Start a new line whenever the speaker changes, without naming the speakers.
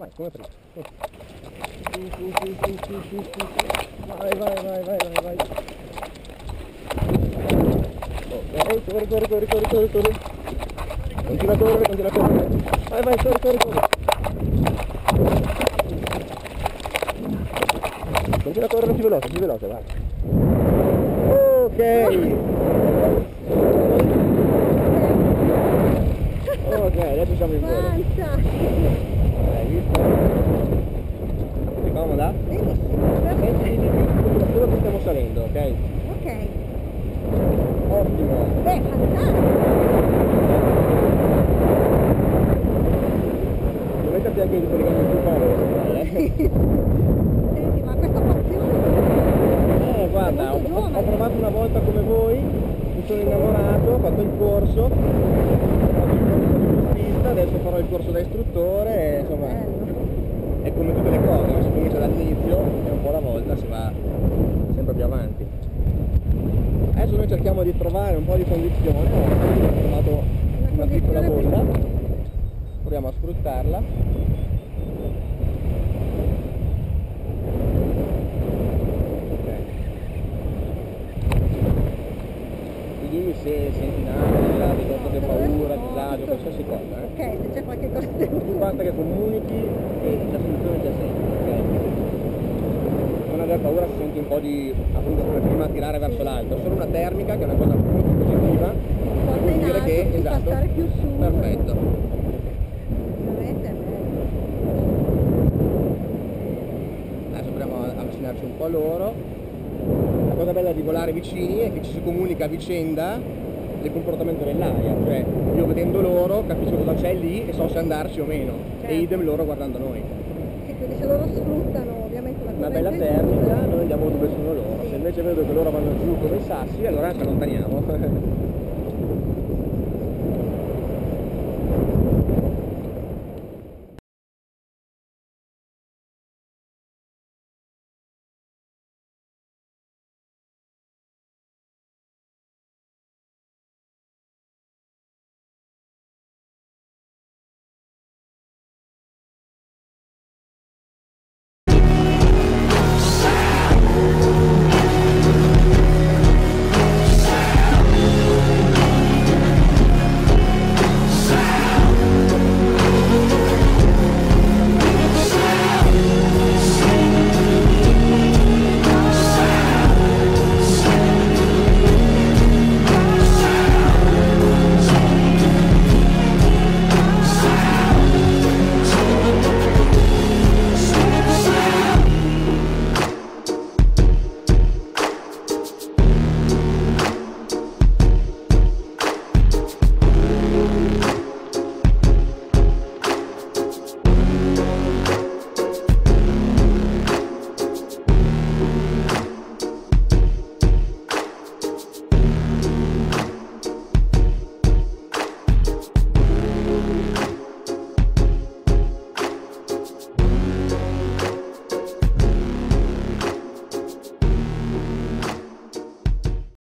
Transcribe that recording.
vai, come prima. Vai, vai, vai, vai, vai, vai. Ok, corri, corri, corri, corri, corri, corri. Continua a correre, continua a correre. Vai, vai, corri, corri, corri. Continua a correre più veloce, vai. Ok. Ok, adesso siamo in volo. Hai visto? Sei comoda? Senti quello che stiamo salendo, ok?
Ok.
Ottimo.
Beh, fantastico.
Devo metterti anche i collegamenti più comodi.
Senti, ma questa passione...
Guarda, ho provato una volta come voi, mi sono innamorato, ho fatto il corso, ho fatto il corso di bussista, adesso farò il corso da istruttore e insomma è come tutte le cose, no? Si comincia dall'inizio e un po' alla volta si va sempre più avanti. Adesso noi cerchiamo di trovare un po' di condizione, ho trovato una piccola bolla, proviamo a sfruttarla. Dimmi se senti nausea, ti paura, disagio, qualsiasi cosa.
Ok, se c'è qualche cosa.
Tu basta che comunichi e la soluzione c'è sempre, ok? Non aver paura se senti un po' di, appunto come prima, tirare verso l'alto, solo una termica che è una cosa molto positiva, vuol dire che, esatto,
stare più su.
perfetto.
Veramente è bello.
Adesso proviamo a avvicinarci un po' a loro. La cosa bella di volare vicini è che ci si comunica a vicenda del comportamento dell'aria, cioè io vedendo loro capisco cosa c'è lì e so se andarci o meno,
certo.
E idem loro guardando noi.
Sì, quindi se loro sfruttano ovviamente la
Una bella
corrente
termica,
giusta.
noi andiamo dove sono loro,
Sì.
Se invece vedo che loro vanno giù come i sassi, allora ci allontaniamo.